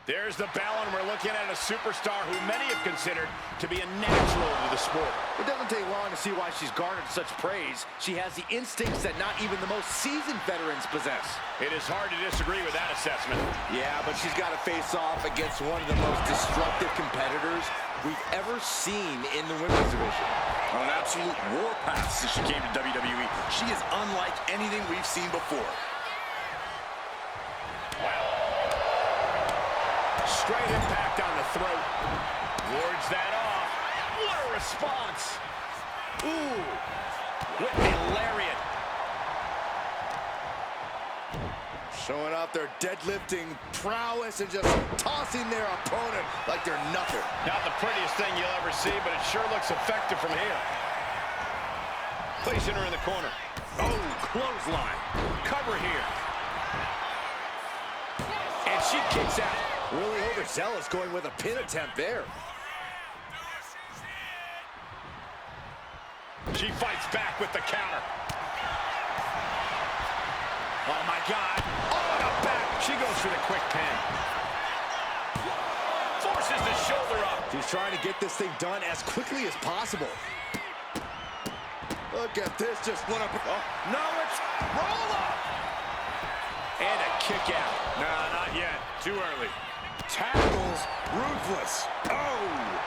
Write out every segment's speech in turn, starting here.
There's the bell, and we're looking at a superstar who many have considered to be a natural to the sport. It doesn't take long to see why she's garnered such praise. She has the instincts that not even the most seasoned veterans possess. It is hard to disagree with that assessment. Yeah, but she's got to face off against one of the most destructive competitors we've ever seen in the women's division. On an absolute warpath since she came to WWE. She is unlike anything we've seen before. Straight impact on the throat. Wards that off. What a response. Ooh. With the lariat. Showing off their deadlifting prowess and just tossing their opponent like they're nothing. Not the prettiest thing you'll ever see, but it sure looks effective from here. Placing her in the corner. Oh, clothesline. Cover here. And she kicks out. Really overzealous going with a pin attempt there. She fights back with the counter. Oh, my God. Oh, the back. She goes for the quick pin. Forces the shoulder up. She's trying to get this thing done as quickly as possible. Look at this. Just one up. Oh, no, it's roll up. And a kick out. Nah, not yet. Too early. Tackles ruthless. Oh!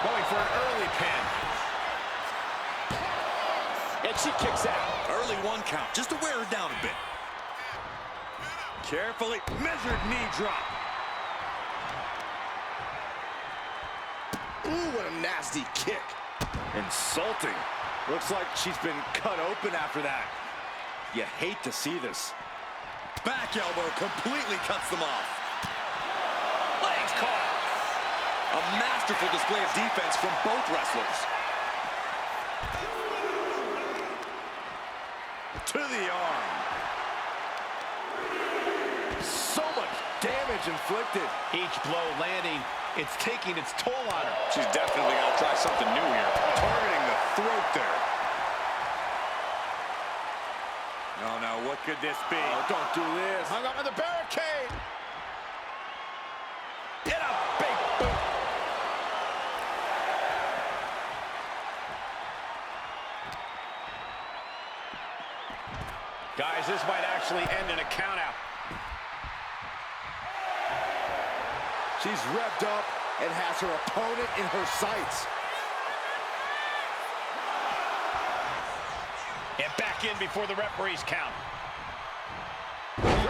Going for an early pin. And she kicks out. Early 1 count, just to wear her down a bit. Carefully measured knee drop. Ooh, what a nasty kick. Insulting. Looks like she's been cut open after that. You hate to see this. Back elbow completely cuts them off. Legs caught. A masterful display of defense from both wrestlers. To the arm. So much damage inflicted. Each blow landing, it's taking its toll on her. She's definitely got to try something new here. Targeting the throat there. Oh, no, what could this be? Oh, don't do this. Hung up on the barricade. Get a big boot. Guys, this might actually end in a countout. She's revved up and has her opponent in her sights. And back in before the referees count. German 9!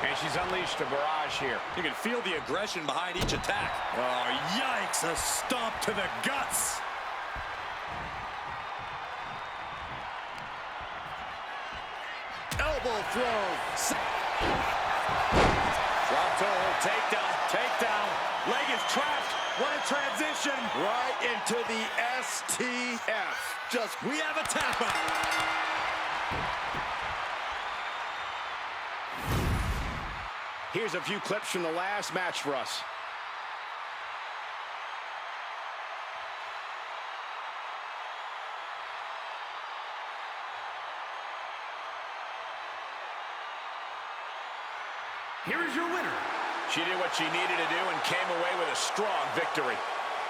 And she's unleashed a barrage here. You can feel the aggression behind each attack. Oh, yikes, a stomp to the guts. Elbow throw. Drop toe, takedown, takedown. Leg is trapped. What a transition. Right into the STF. We have a tap out. Here's a few clips from the last match for us. Here is your winner. She did what she needed to do and came away with a strong victory.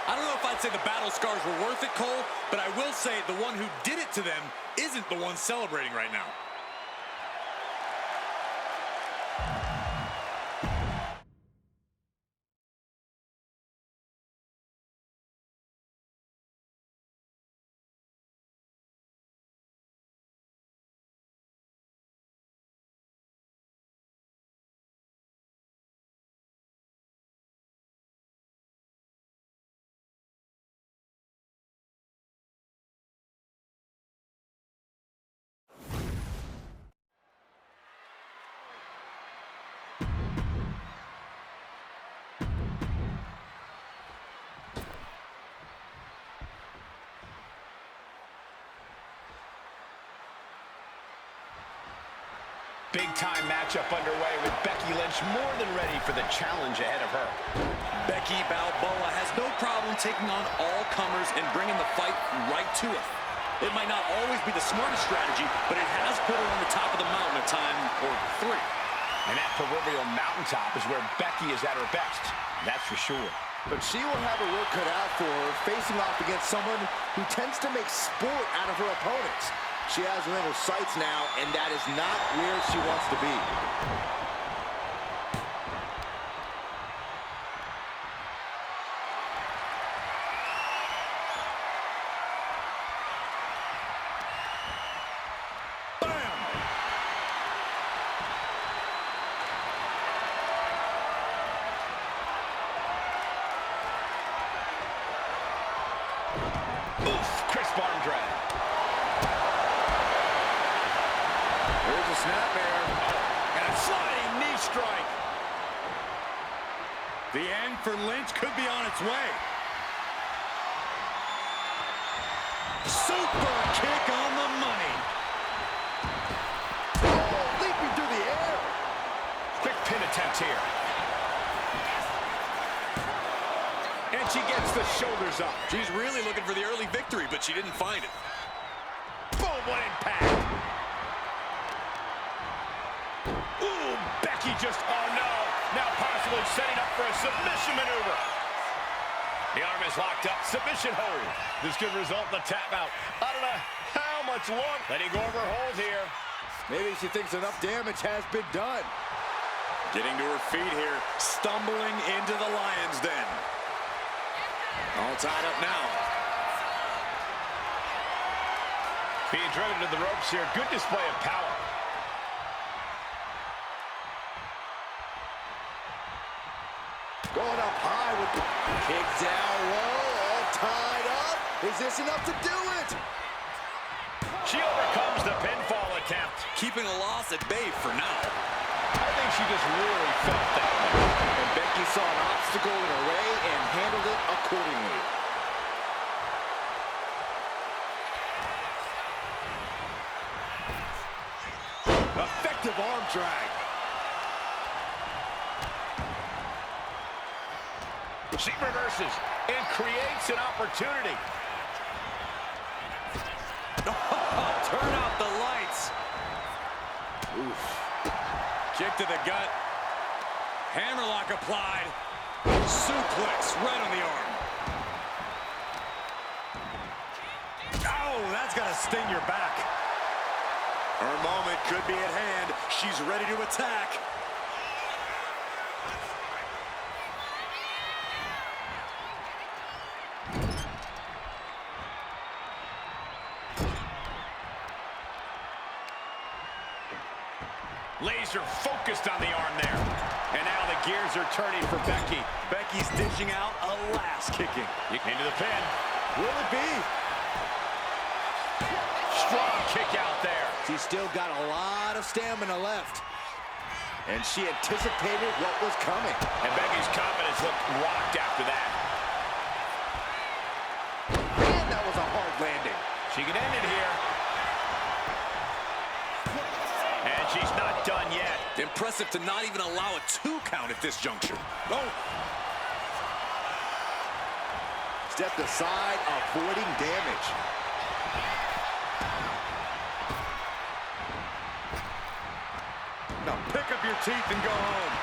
I don't know if I'd say the battle scars were worth it, Cole, but I will say the one who did it to them isn't the one celebrating right now. Big-time matchup underway with Becky Lynch more than ready for the challenge ahead of her. Becky Balboa has no problem taking on all comers and bringing the fight right to it. It might not always be the smartest strategy, but it has put her on the top of the mountain a time or three. And that proverbial mountaintop is where Becky is at her best. That's for sure. But she will have her work cut out for her, facing off against someone who tends to make sport out of her opponents. She has her in her sights now, and that is not where she wants to be. Oof, crisp arm drag. There's a snapmare. And a sliding knee strike. The end for Lynch could be on its way. Super kick on the money. Oh, leaping through the air. Quick pin attempt here. And she gets the shoulders up. She's really looking for the early victory, but she didn't find it. Boom, what impact. Ooh, Becky just, oh no. Now possibly setting up for a submission maneuver. The arm is locked up, submission hold. This could result in a tap out. I don't know how much longer. Letting go of her hold here. Maybe she thinks enough damage has been done. Getting to her feet here, stumbling into the lion's den. All tied up now. Being driven to the ropes here. Good display of power. Going up high with the kick down low, all tied up. Is this enough to do it? She overcomes the pinfall attempt. Keeping a loss at bay for now. I think she just really felt that one. And Becky saw an obstacle in her way and handled it accordingly. Effective arm drag. She reverses and creates an opportunity. Turn out the lights. Oof. Kick to the gut. Hammerlock applied. Suplex right on the arm. Oh, that's got to sting your back. Her moment could be at hand. She's ready to attack. Laser focused on the arm there. And now the gears are turning for Becky. Becky's dishing out a last kicking. Into the pin. Will it be? Strong kick out there. She's still got a lot of stamina left. And she anticipated what was coming. And Becky's confidence looked rocked after that. And that was a hard landing. She can end it here. And she's not done yet. Impressive to not even allow a 2 count at this juncture. Oh. Stepped aside, avoiding damage. Now pick up your teeth and go home.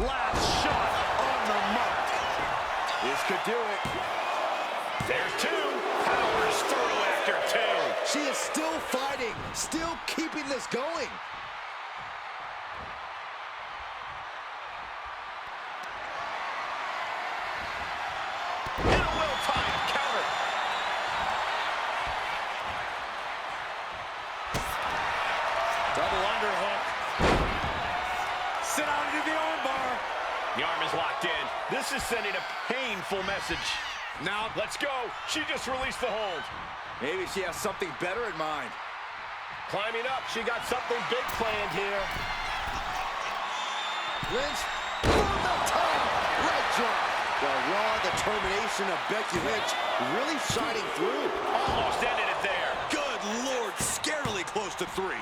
Last shot on the mark. This could do it. There's 2. Powers through after 2. She is still fighting, still keeping this going. And a well-timed counter. Double underhook. Sit out into the armbar. The arm is locked in. This is sending a painful message. Now, let's go. She just released the hold. Maybe she has something better in mind. Climbing up, she got something big planned here. Lynch, from the top, right drop. The raw determination of Becky Lynch really shining through. Almost ended it there. Good Lord, scarily close to 3.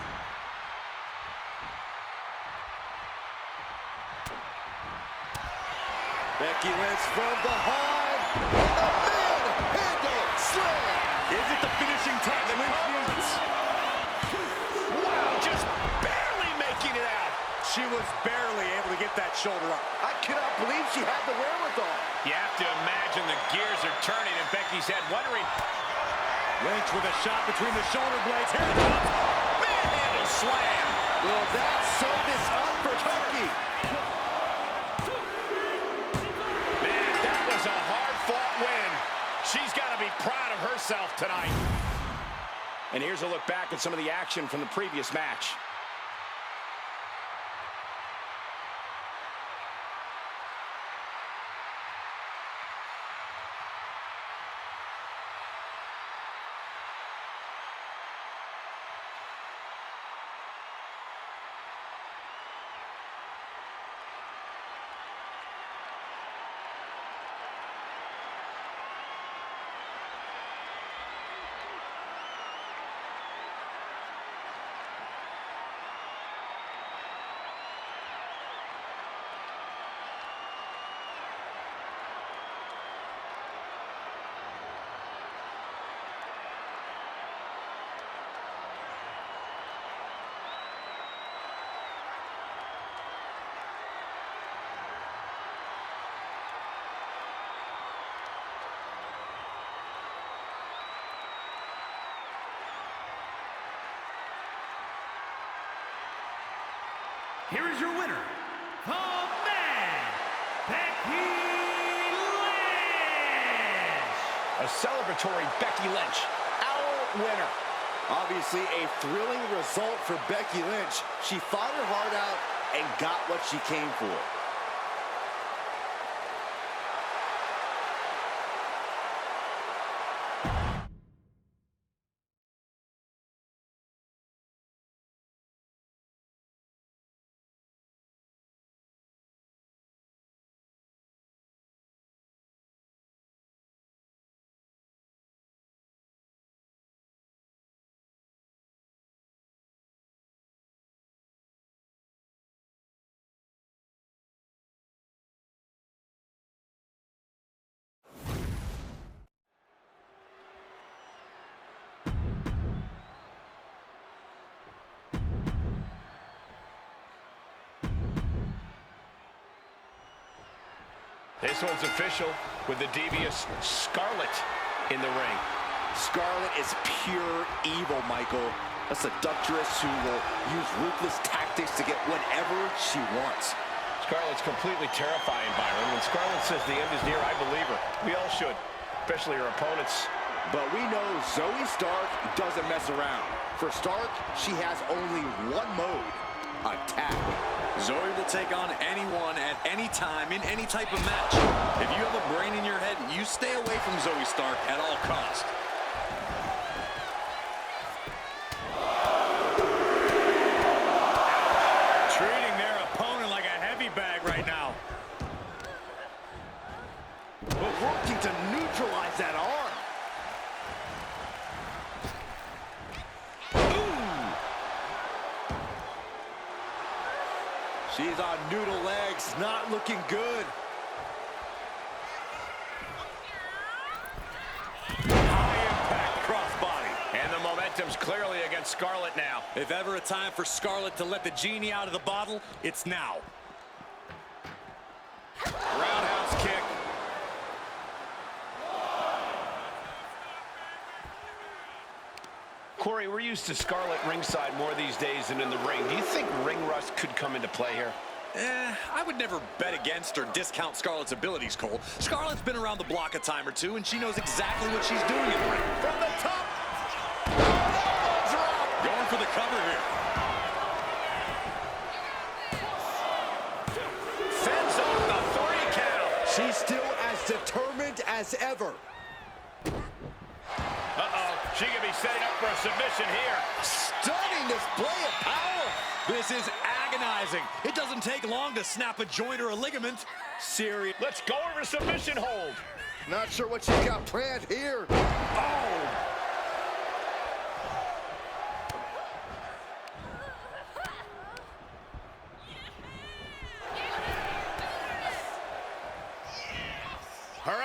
Becky Lynch from behind. And the mid-handle slam. Is it the finishing touch Lynch needs? Wow, just barely making it out. She was barely able to get that shoulder up. I cannot believe she had the wherewithal. You have to imagine the gears are turning in Becky's head, wondering. Lynch with a shot between the shoulder blades. Here it comes. Manhandle slam. Will that sew this up for Becky? Man, that was a hard-fought win. She's got to be proud of herself tonight. And here's a look back at some of the action from the previous match. Here is your winner, the man, Becky Lynch. A celebratory Becky Lynch, our winner. Obviously a thrilling result for Becky Lynch. She fought her heart out and got what she came for. This one's official with the devious Scarlett in the ring. Scarlett is pure evil, Michael. A seductress who will use ruthless tactics to get whatever she wants. Scarlett's completely terrifying, Byron. When Scarlett says the end is near, I believe her. We all should, especially her opponents. But we know Zoe Stark doesn't mess around. For Stark, she has only one mode: attack. Zoe will take on anyone at any time in any type of match. If you have a brain in your head, you stay away from Zoe Stark at all costs. Treating their opponent like a heavy bag right now. But working to neutralize that arm. She's on noodle legs, not looking good. High impact crossbody. And the momentum's clearly against Scarlett now. If ever a time for Scarlett to let the genie out of the bottle, it's now. Roundhouse kick. Corey, we're used to Scarlett ringside more these days than in the ring. Do you think ring rust could come into play here? I would never bet against or discount Scarlett's abilities, Cole. Scarlett's been around the block a time or two, and she knows exactly what she's doing in the ring. From the top. Going for the cover here. Fends off the 3 count. She's still as determined as ever. Uh-oh, she could be setting up for a submission here. Stunning display of power. This is agonizing. It doesn't take long to snap a joint or a ligament. Serious. Let's go over submission hold. Not sure what she's got planned here. Oh!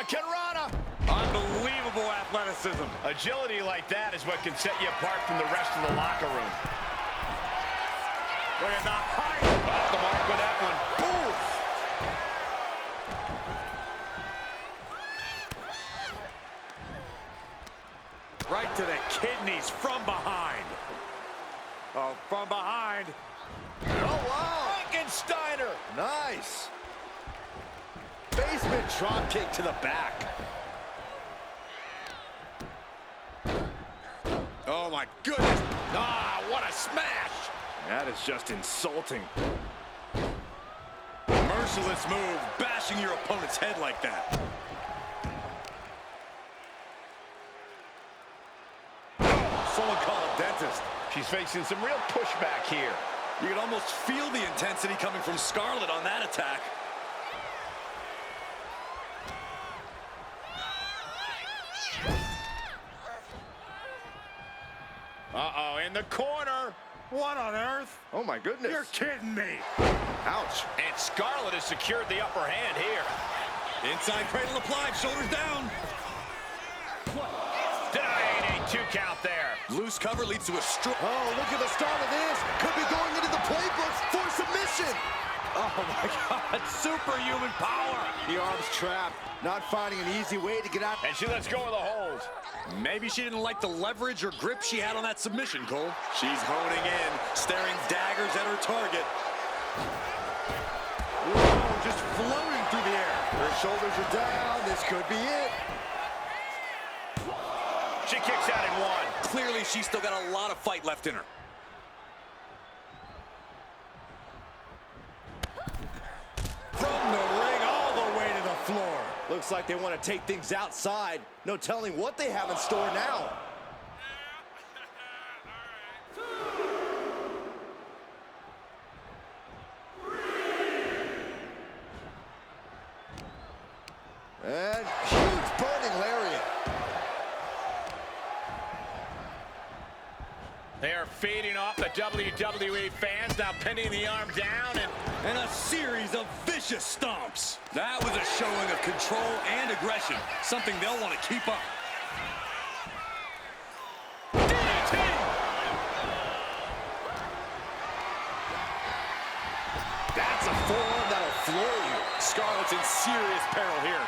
Hurricane Rana. Unbelievable athleticism. Agility like that is what can set you apart from the rest of the locker room. Look at that height. Off the mark with that one. Oof. Right to the kidneys from behind. Oh, from behind. Oh, wow. Frankensteiner. Nice. Basement drop kick to the back. Oh, my goodness. Ah, what a smash. That is just insulting. Merciless move, bashing your opponent's head like that. Someone call a dentist. She's facing some real pushback here. You can almost feel the intensity coming from Scarlett on that attack. Uh-oh, in the corner. What on earth? Oh, my goodness. You're kidding me. Ouch. And Scarlett has secured the upper hand here. Inside cradle applied, shoulders down. Denying a 2 count there. Loose cover leads to a stroke. Oh, look at the start of this. Could be going into the playbooks for submission. Oh my God, superhuman power. The arm's trapped. Not finding an easy way to get out. And she lets go of the hold. Maybe she didn't like the leverage or grip she had on that submission, Cole. She's honing in, staring daggers at her target. Whoa, just floating through the air. Her shoulders are down. This could be it. She kicks out in one. Clearly, she's still got a lot of fight left in her. From the ring all the way to the floor. Looks like they want to take things outside. No telling what they have in store now. And huge burning lariat. They are feeding off the WWE fans, now pinning the arm down And a series of vicious stomps. That was a showing of control and aggression, something they'll want to keep up. DDT! That's a forearm that'll floor you. Scarlett's in serious peril here.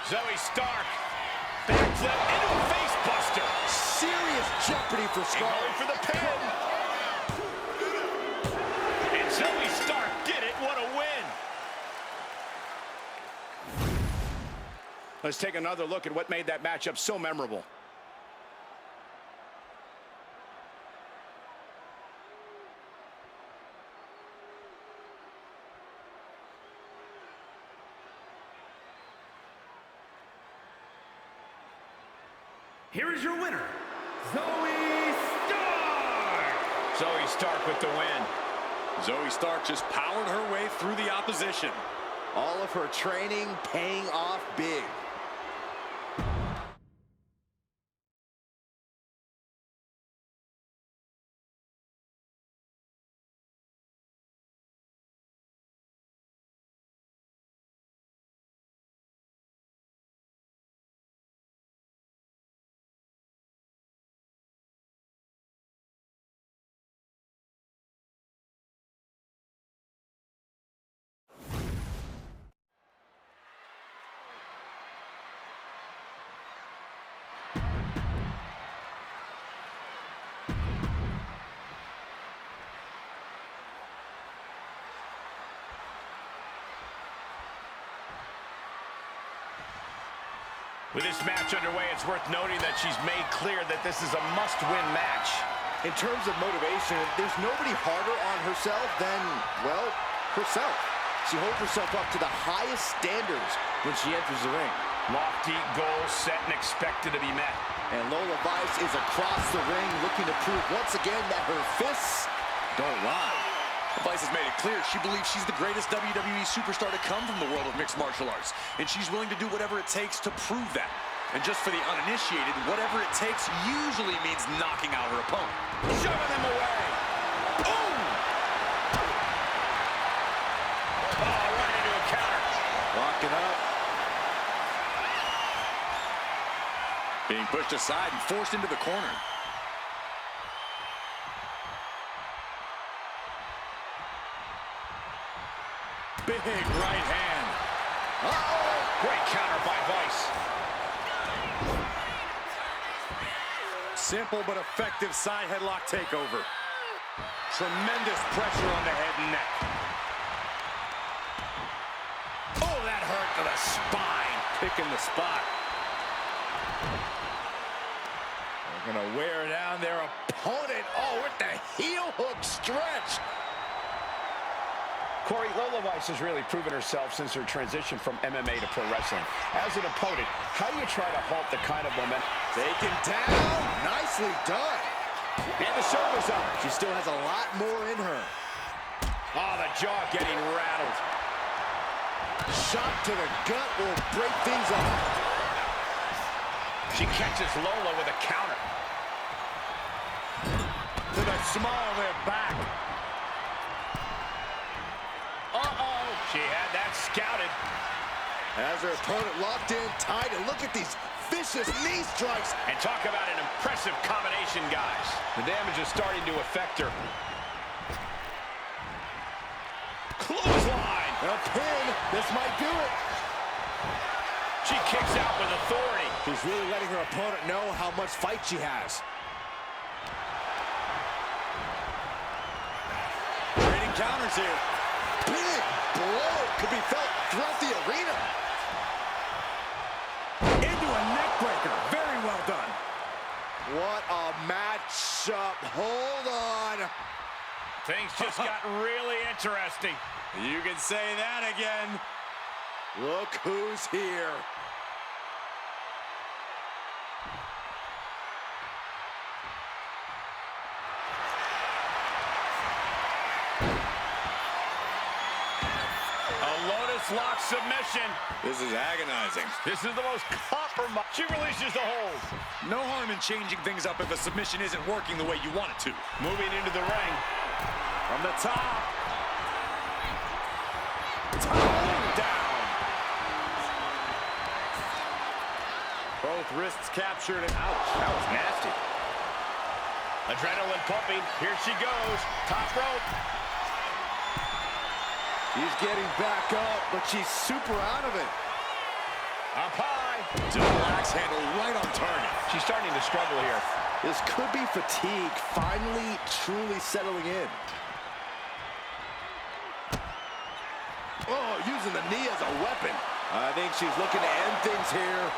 Zoe Stark. Backflip into a face buster. Serious jeopardy for Going Scarlett. for the pin. And Zoe Stark did it. What a win. Let's take another look at what made that matchup so memorable. Here is your winner, Zoe Stark. Zoe Stark with the win. Zoe Stark just powered her way through the opposition. All of her training paying off big. With this match underway, it's worth noting that she's made clear that this is a must-win match. In terms of motivation, there's nobody harder on herself than, well, herself. She holds herself up to the highest standards when she enters the ring. Lofty goals set and expected to be met. And Lola Vice is across the ring looking to prove once again that her fists don't lie. Vice has made it clear she believes she's the greatest WWE superstar to come from the world of mixed martial arts, and she's willing to do whatever it takes to prove that. And just for the uninitiated, whatever it takes usually means knocking out her opponent. Shoving them away. Boom! Being pushed aside and forced into the corner. Big right hand. Uh-oh! Great counter by Vice. Simple but effective side headlock takeover. Tremendous pressure on the head and neck. Oh, that hurt to the spine. Picking the spot. They're gonna wear down their opponent. Oh, with the heel hook stretch. Corey, Lola Weiss has really proven herself since her transition from MMA to pro wrestling. As an opponent, how do you try to halt the kind of momentum? Taken down. Nicely done. And the shoulders up. She still has a lot more in her. Oh, the jaw getting rattled. Shot to the gut will break things up. She catches Lola with a counter. To the small of their back. Uh-oh. She had that scouted. As her opponent locked in tight, and look at these vicious knee strikes. And talk about an impressive combination, guys. The damage is starting to affect her. Clothesline. A pin. This might do it. She kicks out with authority. She's really letting her opponent know how much fight she has. Trading counters here. Big blow could be felt throughout the arena. Into a neck breaker. Very well done. What a matchup. Hold on. Things just got really interesting. You can say that again. Look who's here. Lock submission. This is agonizing. This is the most compromised. She releases the hold. No harm in changing things up if a submission isn't working the way you want it to. Moving into the ring. From the top. Down. Both wrists captured and ouch. That was nasty. Adrenaline pumping. Here she goes. Top rope. She's getting back up, but she's super out of it. Up high. Double axe handle right on target. She's starting to struggle here. This could be fatigue finally truly settling in. Oh, using the knee as a weapon. I think she's looking to end things here.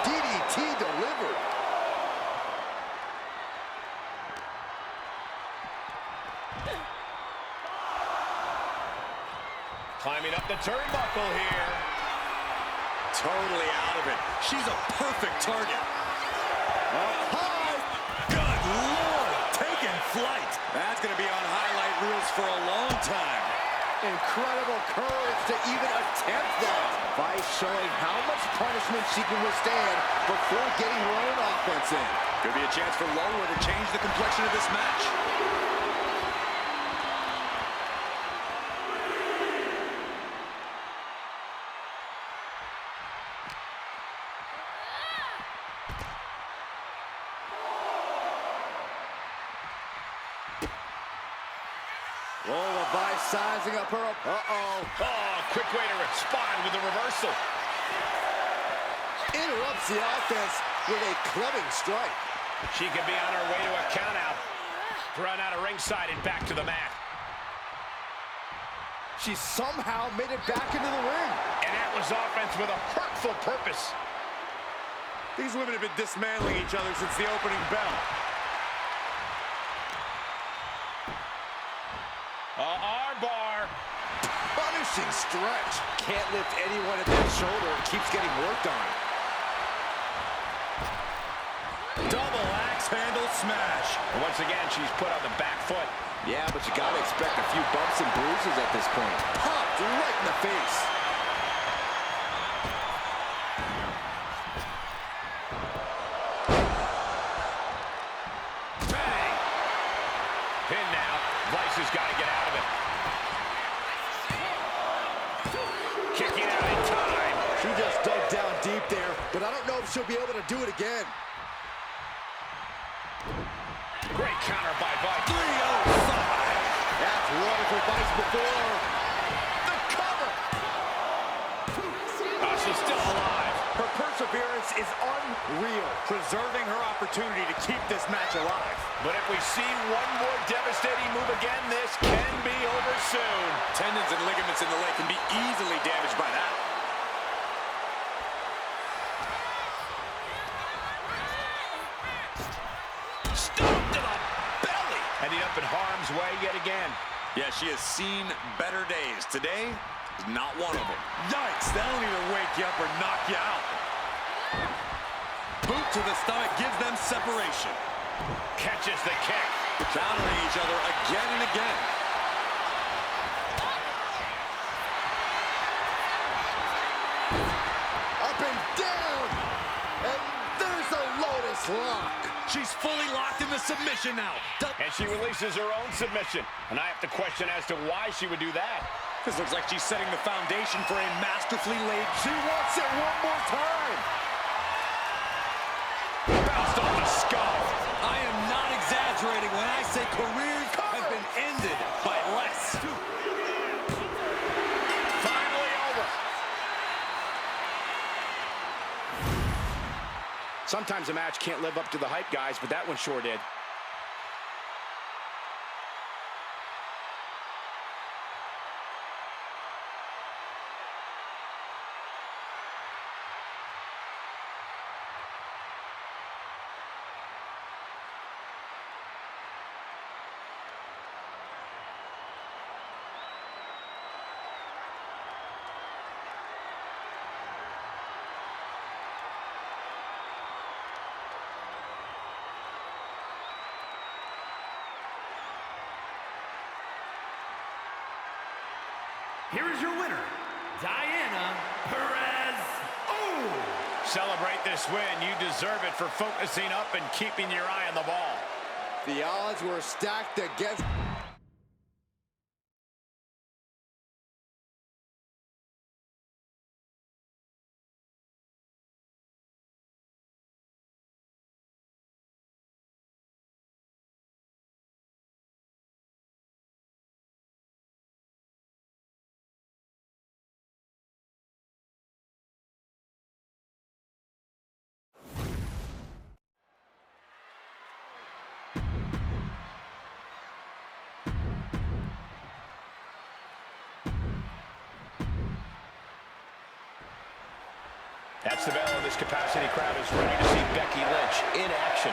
DDT delivered. Climbing up the turnbuckle here. Totally out of it. She's a perfect target. Up high. Good Lord, taking flight. That's going to be on highlight reels for a long time. Incredible courage to even attempt that. Vice showing how much punishment she can withstand before getting her own offense in. Could be a chance for Lola to change the complexion of this match. Lola Vice sizing up her. Uh-oh. Oh, quick way to respond with a reversal. Interrupts the offense with a clubbing strike. She could be on her way to a countout. Run out of ringside and back to the mat. She somehow made it back into the ring. And that was offense with a hurtful purpose. These women have been dismantling each other since the opening bell. Armbar. Punishing stretch. Can't lift anyone at that shoulder. Keeps getting worked on. Double axe handle smash. And once again, she's put on the back foot. Yeah, but you gotta expect a few bumps and bruises at this point. Popped right in the face. pin now. Vice has got to get out of it. Kicking out in time. She just dug down deep there, but I don't know if she'll be able to do it again. Great counter by Vice. 305. That's wonderful Vice before. The cover. Oh, she's still alive. Her perseverance is unreal, preserving her opportunity to keep this match alive. But if we see one more devastating move again, this can be over soon. Tendons and ligaments in the leg can be easily damaged by that. Stomp to the belly. Ending up in harm's way yet again. Yeah, she has seen better days. Today is not one of them. Yikes, that'll either wake you up or knock you out. Boot to the stomach gives them separation. Catches the kick. Countering each other again and again. Up and down. And there's a Lotus lock. She's fully locked in the submission now. And she releases her own submission. And I have to question as to why she would do that. This looks like she's setting the foundation for a masterfully laid. She wants it one more time. Bounced off the skull. I am not exaggerating when I say careers have been ended by less. Finally over. Sometimes a match can't live up to the hype, guys, but that one sure did. Here is your winner, Diana Perez. Oh! Celebrate this win. You deserve it for focusing up and keeping your eye on the ball. The odds were stacked against... That's the bell, and this capacity crowd is ready to see Becky Lynch in action.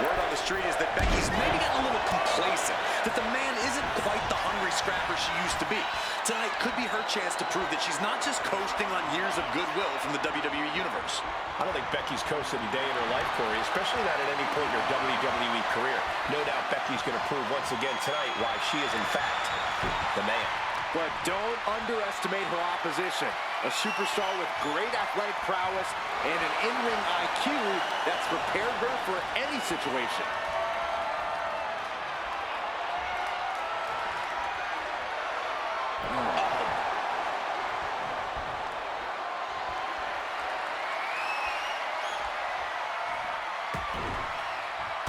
Word on the street is that Becky's maybe getting a little complacent, that the man isn't quite the hungry scrapper she used to be. Tonight could be her chance to prove that she's not just coasting on years of goodwill from the WWE Universe. I don't think Becky's coasted a day in her life, Corey, especially not at any point in her WWE career. No doubt Becky's going to prove once again tonight why she is, in fact, the man. But don't underestimate her opposition. A superstar with great athletic prowess and an in-ring IQ that's prepared her for any situation.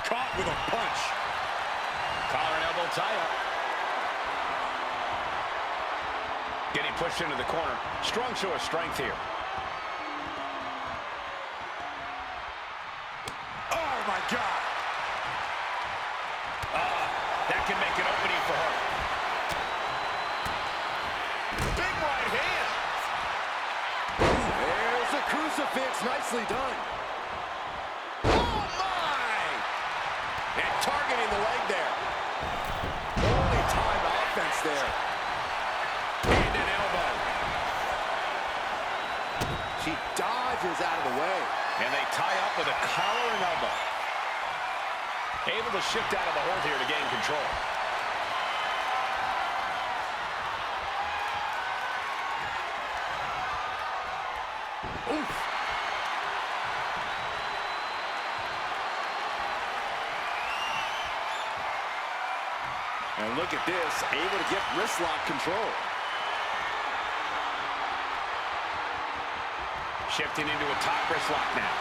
Caught with a punch. Collar and elbow tie-up. Getting pushed into the corner. Strong show of strength here. Oh, my God. That can make an opening for her. Big right hand. There's a crucifix. Nicely done. Oh, my! And targeting the leg there. Only time offense there. And an elbow. She dodges out of the way. And they tie up with a collar and elbow. Able to shift out of the hold here to gain control. Oof. And look at this, able to get wrist lock control. Shifting into a top wrist lock now.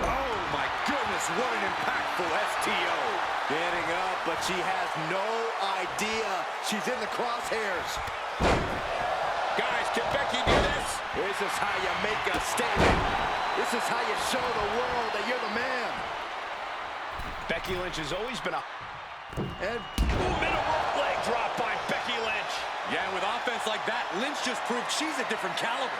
Oh my goodness, what an impactful STO. Getting up, but she has no idea she's in the crosshairs. Guys, can Becky do this? This is how you make a statement. This is how you show the world that you're the man. Becky Lynch has always been a... And middle rope leg drop by Becky Lynch. Yeah, and with offense like that, Lynch just proved she's a different caliber.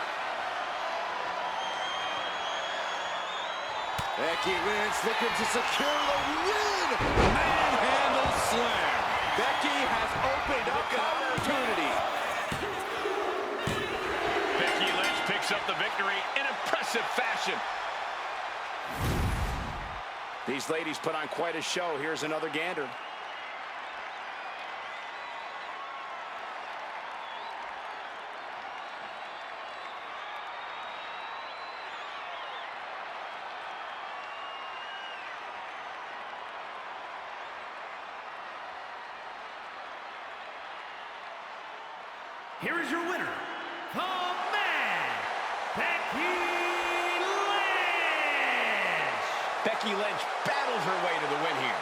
Becky Lynch looking to secure the win. Manhandle slam. Becky has opened up an opportunity. Becky Lynch picks up the victory in impressive fashion. These ladies put on quite a show. Here's another gander. Here is your winner, the man, Becky Lynch. Becky Lynch battles her way to the win here.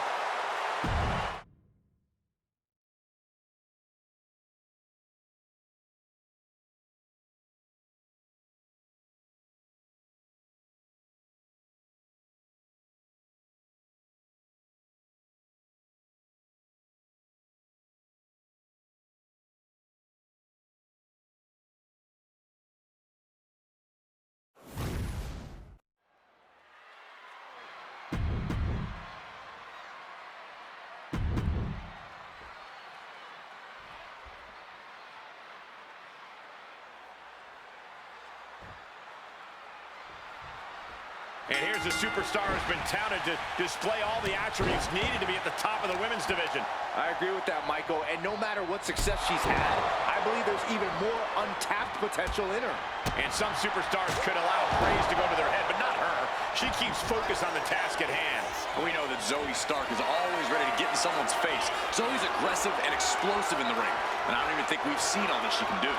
And here's a superstar who's been touted to display all the attributes needed to be at the top of the women's division. I agree with that, Michael. And no matter what success she's had, I believe there's even more untapped potential in her. And some superstars could allow praise to go to their head, but not her. She keeps focus on the task at hand. We know that Zoe Stark is always ready to get in someone's face. Zoe's aggressive and explosive in the ring, and I don't even think we've seen all that she can do.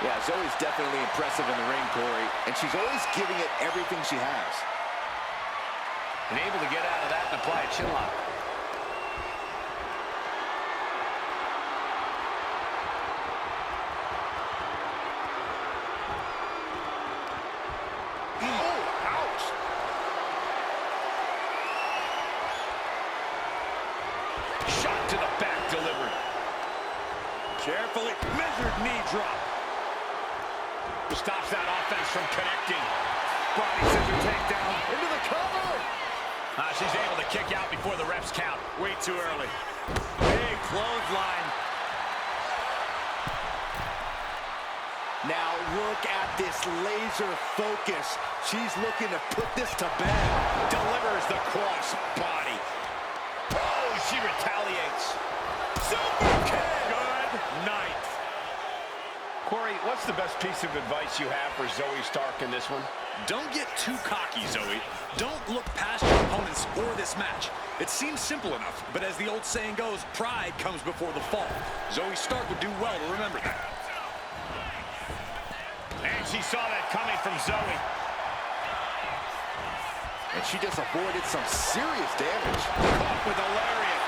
Yeah, Zoe's definitely impressive in the ring, Corey. And she's always giving it everything she has. And able to get out of that and apply a chin lock. Oh, ouch! Shot to the back delivered. Carefully measured knee drop. Stops that offense from connecting. Body scissor takedown into the cover. She's able to kick out before the refs count. Way too early. Big clothesline. Now look at this laser focus. She's looking to put this to bed. Delivers the cross body. Oh, she retaliates. Super kick. Good night. Corey, what's the best piece of advice you have for Zoe Stark in this one? Don't get too cocky, Zoe. Don't look past your opponents or this match. It seems simple enough, but as the old saying goes, pride comes before the fall. Zoe Stark would do well to remember that. And she saw that coming from Zoe. And she just avoided some serious damage. Caught with a lariat.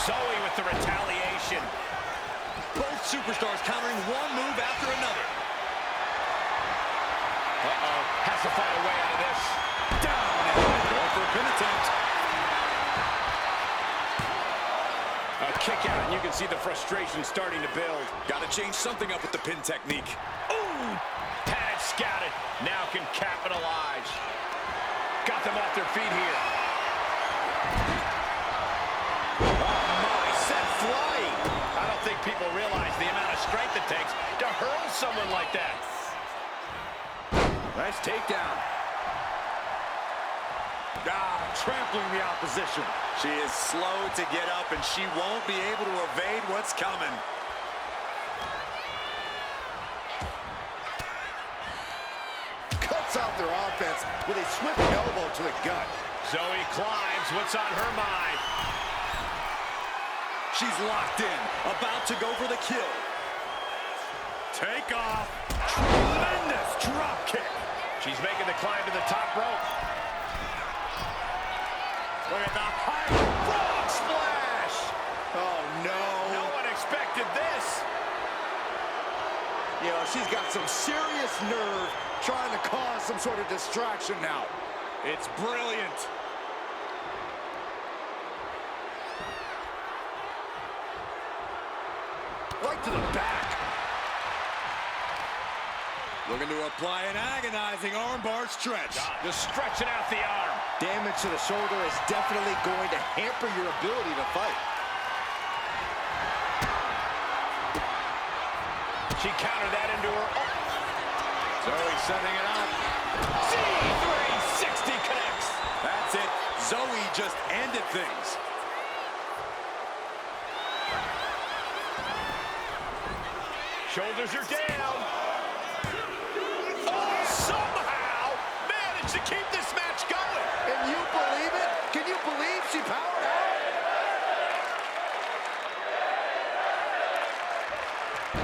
Zoe with the retaliation. Both superstars countering one move after another. Uh-oh. Has to find a way out of this. Down and going for a pin attempt. A kick out, and you can see the frustration starting to build. Got to change something up with the pin technique. Ooh! Had it scouted. Now can capitalize. Got them off their feet here. Oh, my. Set flying. I don't think people realize the amount of strength it takes to hurl someone like that. Nice takedown. Trampling the opposition. She is slow to get up, and she won't be able to evade what's coming. Cuts off their offense with a swift elbow to the gut. Zoe climbs. What's on her mind? She's locked in, about to go for the kill. Take off. Tremendous drop kick. She's making the climb to the top rope. Look at the high frog splash. Oh, no. No one expected this. You know, she's got some serious nerve trying to cause some sort of distraction now. It's brilliant. Right to the back. Looking to apply an agonizing armbar stretch. Just stretching out the arm. Damage to the shoulder is definitely going to hamper your ability to fight. She countered that into her own. Zoe setting it up. C360 connects. That's it. Zoe just ended things. Shoulders are down. Oh, somehow managed to keep this match going. Can you believe it? Can you believe she powered out?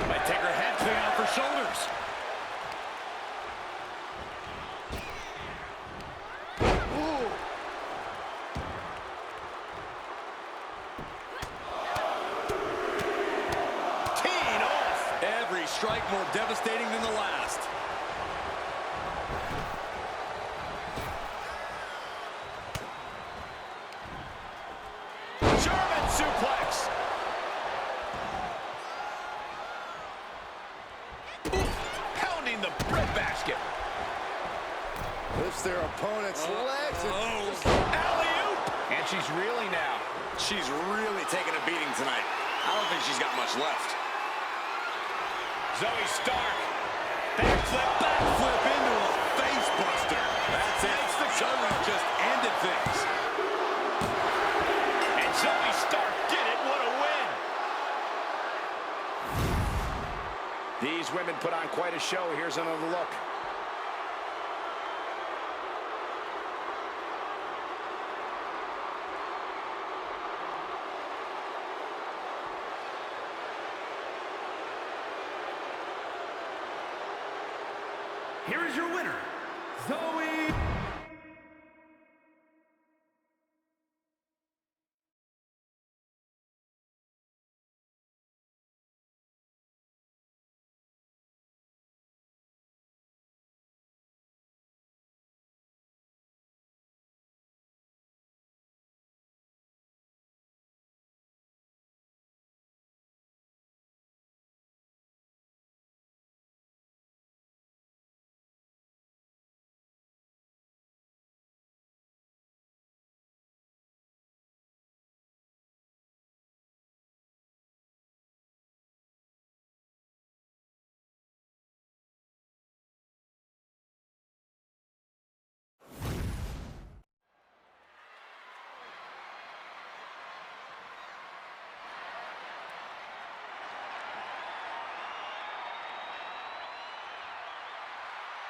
Might take her head clean off her shoulders. Ooh. Teeing off. Every strike more devastating than the last. German suplex. Pounding the breadbasket. Lifts their opponent's legs. Alley-oop. And she's reeling now. She's really taking a beating tonight. I don't think she's got much left. Zoe Stark. Backflip into a face buster. That's it. Zoe just ended things. And Zoe Stark did it. What a win. These women put on quite a show. Here's another look. Here is your winner, Zoe.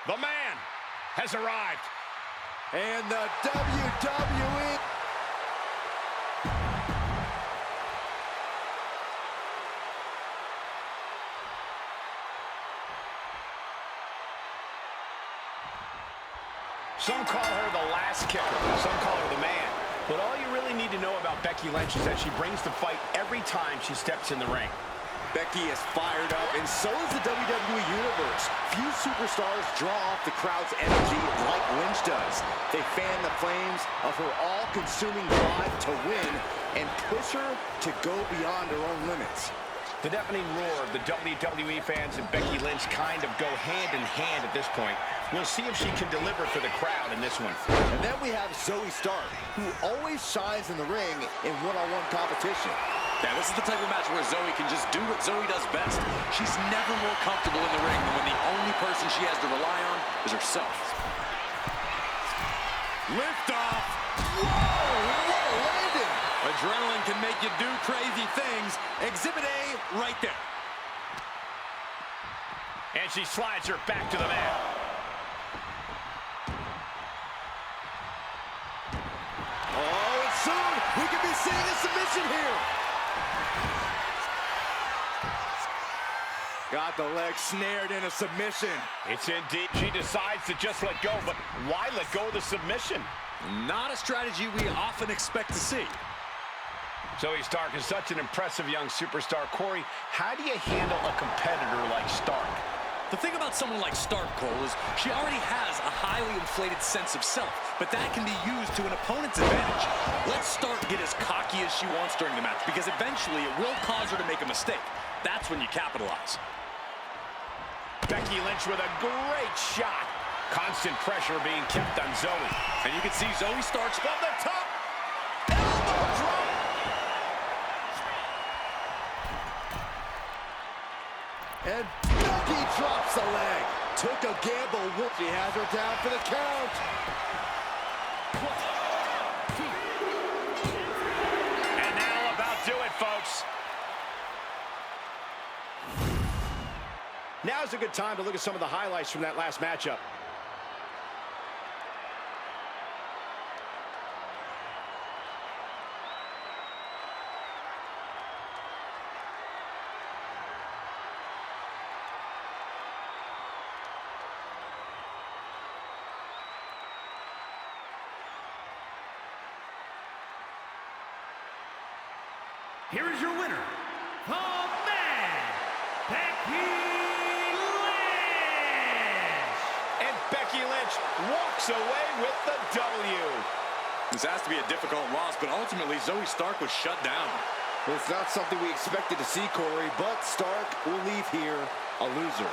The man has arrived. And the WWE. Some call her the last kicker. Some call her the man. But all you really need to know about Becky Lynch is that she brings the fight every time she steps in the ring. Becky is fired up, and so is the WWE Universe. Few superstars draw off the crowd's energy like Lynch does. They fan the flames of her all-consuming drive to win and push her to go beyond her own limits. The deafening roar of the WWE fans and Becky Lynch kind of go hand in hand at this point. We'll see if she can deliver for the crowd in this one. And then we have Zoe Stark, who always shines in the ring in one-on-one competition. Yeah, this is the type of match where Zoe can just do what Zoe does best. She's never more comfortable in the ring than when the only person she has to rely on is herself. Lift off. Whoa, landing. Adrenaline can make you do crazy things. Exhibit A right there. And she slides her back to the mat. Oh, and soon we could be seeing a submission here. Got the leg snared in a submission. It's in deep. She decides to just let go, but why let go of the submission? Not a strategy we often expect to see. Zoe Stark is such an impressive young superstar. Corey, how do you handle a competitor like Stark? The thing about someone like Stark, Cole, is she already has a highly inflated sense of self, but that can be used to an opponent's advantage. Let Stark get as cocky as she wants during the match, because eventually it will cause her to make a mistake. That's when you capitalize. Becky Lynch with a great shot. Constant pressure being kept on Zoe. And you can see Zoe Stark's From the top. Elbow drop. And Becky drops the leg. Took a gamble. She has her down for the count. And that'll about do it, folks. Now's a good time to look at some of the highlights from that last matchup. Here is your winner, the man, Becky Lynch. And Becky Lynch walks away with the W. This has to be a difficult loss, but ultimately Zoe Stark was shut down. It's not something we expected to see, Corey, but Stark will leave here a loser.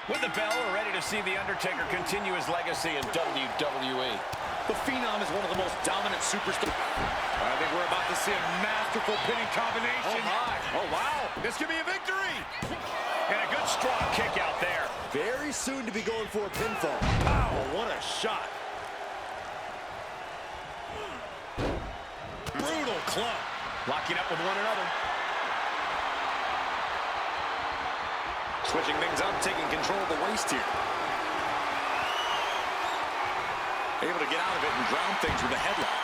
With the bell, we're ready to see The Undertaker continue his legacy in WWE. The Phenom is one of the most dominant superstars. I think we're about to see a masterful pinning combination. Oh, my. Oh, wow. This could be a victory. And a good strong kick out there. Very soon to be going for a pinfall. Wow, what a shot. Brutal club. Locking up with one another. Switching things up, taking control of the waist here. Able to get out of it and ground things with a headlock.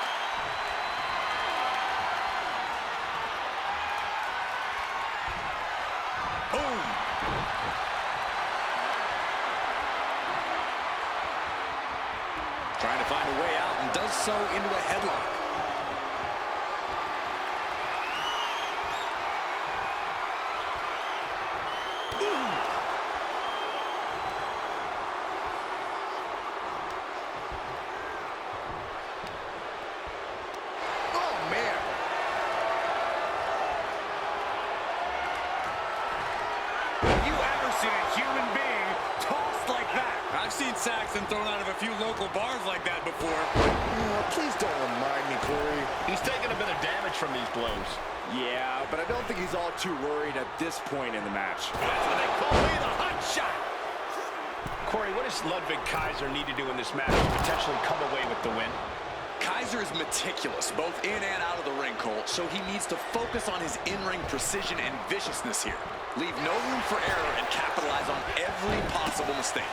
Boom! Trying to find a way out and does so into a headlock. Saxon thrown out of a few local bars like that before. Oh, please don't remind me, Corey. He's taken a bit of damage from these blows. Yeah, but I don't think he's all too worried at this point in the match. That's what they call me, the hot shot. Corey, what does Ludwig Kaiser need to do in this match to potentially come away with the win? Kaiser is meticulous, both in and out of the ring, Cole, so he needs to focus on his in-ring precision and viciousness here. Leave no room for error and capitalize on every possible mistake.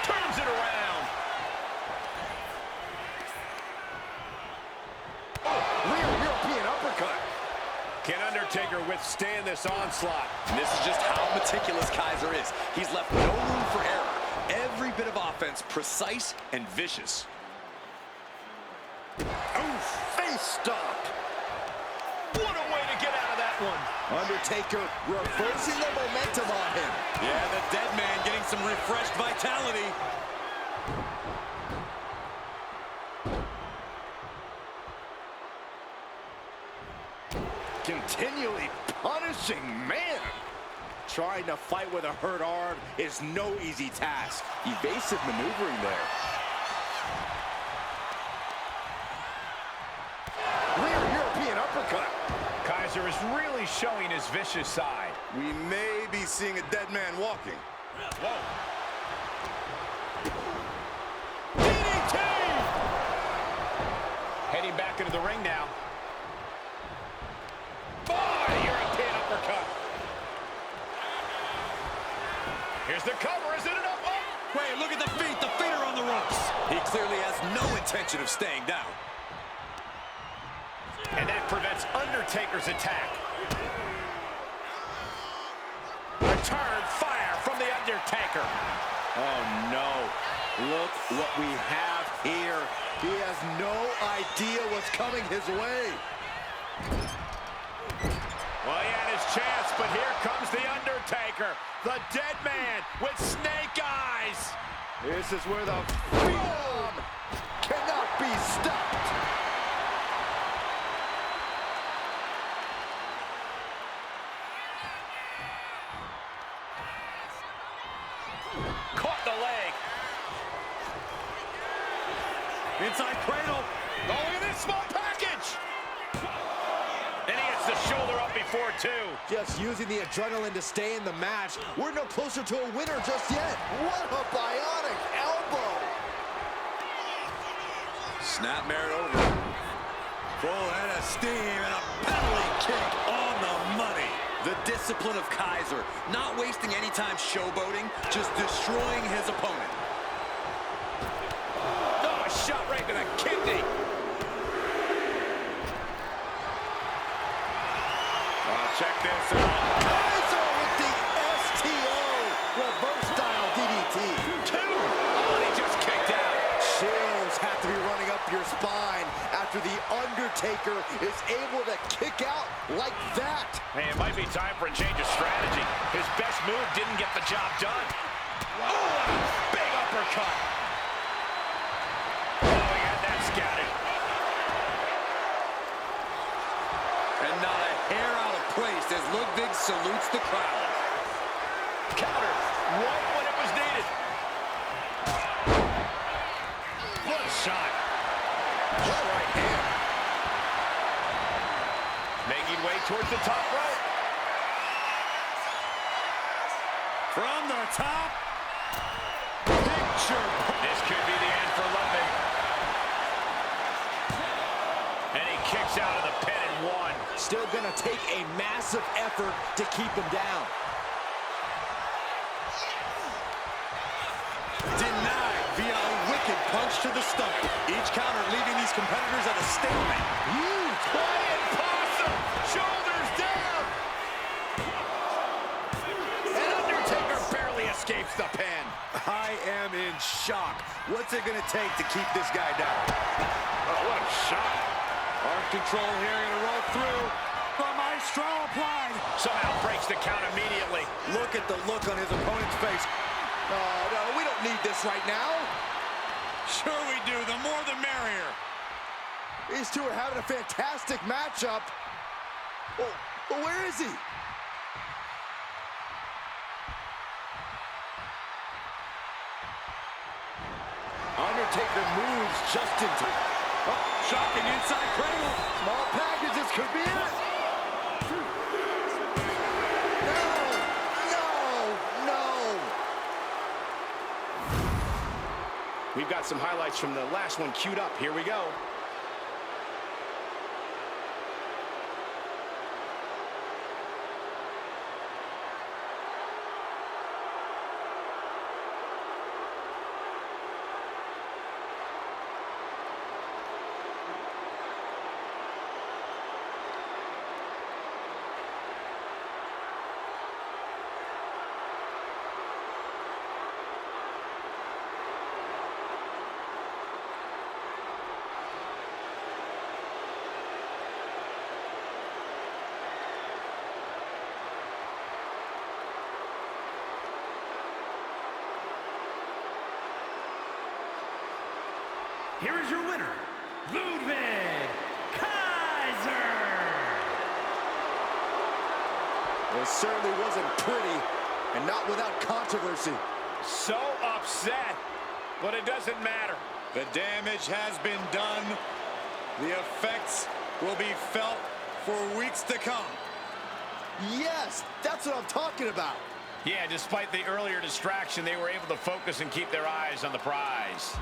Turns it around. Oh, real European uppercut. Can Undertaker withstand this onslaught? And this is just how meticulous Kaiser is. He's left no room for error. Every bit of offense precise and vicious. Oof, face stop. What a way to get out of that one. Undertaker reversing the momentum on him. Yeah, the dead man getting some refreshed vitality. Continually punishing, man. Trying to fight with a hurt arm is no easy task. Evasive maneuvering there. Rear European uppercut. Kaiser is really showing his vicious side. We may be seeing a dead man walking. Whoa. DDT! Heading back into the ring now. Boy, European uppercut. Here's the cover, is it enough? Oh. Wait, look at the feet are on the ropes. He clearly has no intention of staying down. And that prevents Undertaker's attack. Return fire from the Undertaker. Oh no, look what we have here. He has no idea what's coming his way. Well, he had his chance, but here comes the Undertaker. The dead man with snake eyes. This is where the Phenom cannot be stopped. Caught the leg. Inside cradle. Oh, look at this small package. And he gets the shoulder up before two. Just using the adrenaline to stay in the match. We're no closer to a winner just yet. What a bionic elbow. Snapmare over. Full head of steam and a penalty kick on the money. The discipline of Kaiser, not wasting any time showboating, just destroying his opponent. Oh, a shot right to the kidney. Check this out. Kaiser with the STO. Reverse style DDT. Two. Oh, and he just kicked out. Chills have to be running up your spine after the Undertaker is able to kick out like that. Hey, it might be time for a change of strategy. His best move didn't get the job done. Wow. Oh, big uppercut. Oh, he had that scouted. And not a hair out of place as Ludwig salutes the crowd. Counter right when it was needed. What a shot. What right hand. Making way towards the top rope. From the top. Picture. This could be the end for Ludwig. And he kicks out of the pin and one. Still gonna take a massive effort to keep him down. Denied via a wicked punch to the stomach. Each counter leaving these competitors at a stalemate. Huge. Flying possum. Shoulders down. And Undertaker barely escapes the pin. I am in shock. What's it going to take to keep this guy down? Oh, what a shot. Arm control here, gonna roll through. The maestro applied. Somehow breaks the count immediately. Look at the look on his opponent's face. No, we don't need this right now. Sure we do, the more the merrier. These two are having a fantastic matchup. Well, where is he? Undertaker moves just in time. Oh, shocking inside cradle. Small packages could be it. No. We've got some highlights from the last one queued up. Here we go. Here is your winner, Wwe Kaiser. It certainly wasn't pretty, and not without controversy. So upset, but it doesn't matter. The damage has been done. The effects will be felt for weeks to come. Yes, that's what I'm talking about. Yeah, despite the earlier distraction, they were able to focus and keep their eyes on the prize.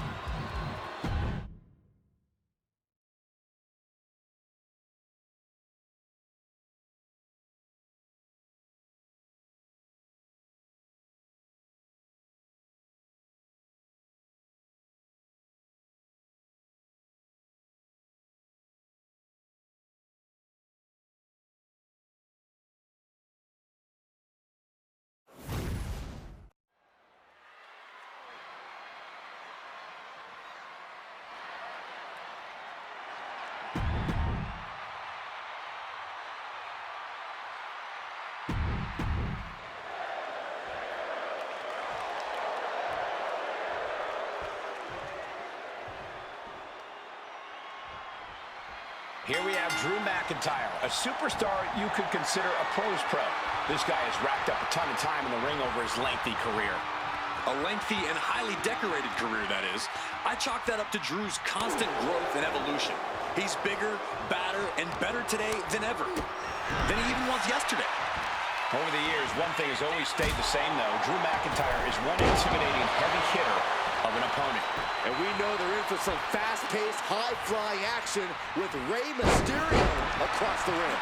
Here we have Drew McIntyre, a superstar you could consider a pro's pro. This guy has racked up a ton of time in the ring over his lengthy career. A lengthy and highly decorated career, that is. I chalk that up to Drew's constant growth and evolution. He's bigger, badder, and better today than ever. Than he even was yesterday. Over the years, one thing has always stayed the same, though. Drew McIntyre is one intimidating heavy hitter of an opponent. And we know they're in for some fast-paced, high-flying action with Rey Mysterio across the ring.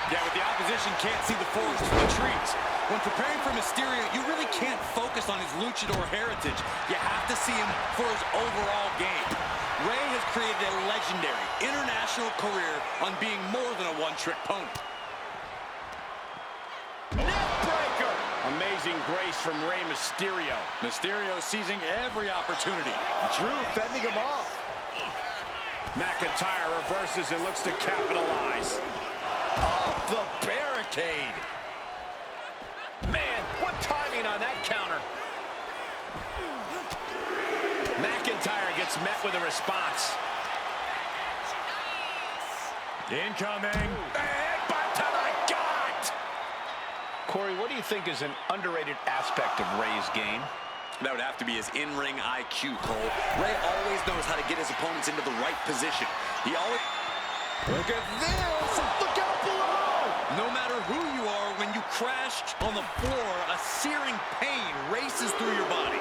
Yeah, but the opposition can't see the forest for the trees. When preparing for Mysterio, you really can't focus on his luchador heritage. You have to see him for his overall game. Rey has created a legendary international career on being more than a one-trick pony. Neckbreaker! Amazing grace from Rey Mysterio. Mysterio seizing every opportunity. Drew fending him off. McIntyre reverses and looks to capitalize. Off the barricade. Man, what timing on that counter. McIntyre gets met with a response. Incoming. Headbutt to the gut. Corey, what do you think is an underrated aspect of Ray's game? That would have to be his in-ring IQ, Cole. Ray always knows how to get his opponents into the right position. He always... Look at this! Look out below! No matter who you are, when you crash on the floor, a searing pain races through your body.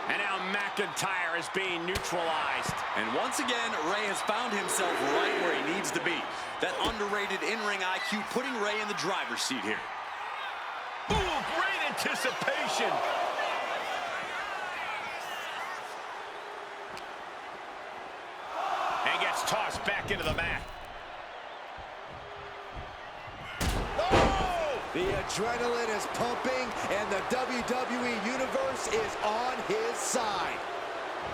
And now McIntyre is being neutralized. And once again, Ray has found himself right where he needs to be. That underrated in-ring IQ putting Ray in the driver's seat here. Ooh, great anticipation. And gets tossed back into the mat. The adrenaline is pumping, and the WWE Universe is on his side.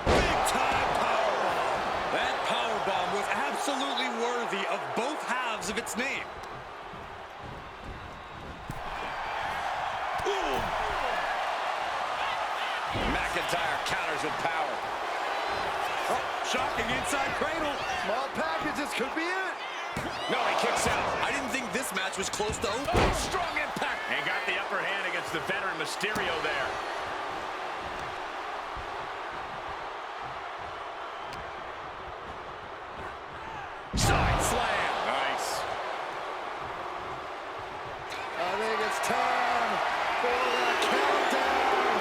Big-time powerbomb. That powerbomb was absolutely worthy of both halves of its name. Ooh. McIntyre counters with power. Oh, shocking inside cradle. Small packages could be it. No, he kicks out. I didn't think this match was close to over. Oh, strong impact. And got the upper hand against the veteran Mysterio there. Side slam. Nice. I think it's time for the countdown.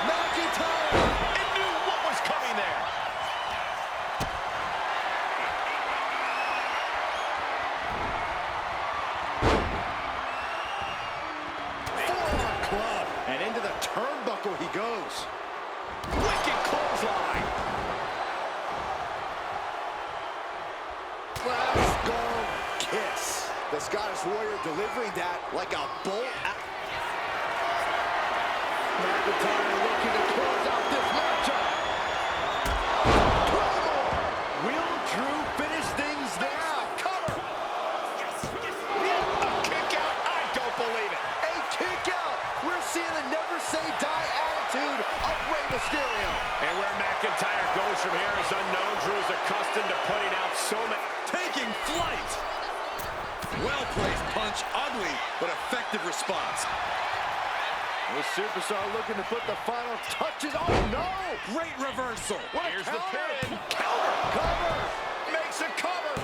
McIntyre! It knew what was coming there. Forearm club. And into the turnbuckle he goes. Wicked clothesline. Let's go kiss. The Scottish Warrior delivering that like a bolt. McIntyre looking to close out this matchup. Will Drew finish things now? Cover. A kick out. I don't believe it. A kick out. We're seeing the never say die attitude of Rey Mysterio. And where McIntyre goes from here is unknown. Drew's accustomed to putting out so many. Taking flight. Well-placed punch, ugly but effective response. The superstar looking to put the final touches. Oh no! Great reversal. What a Here's the counter. pin. Cover. Makes a cover.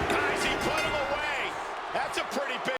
Guys, he put him away. That's a pretty big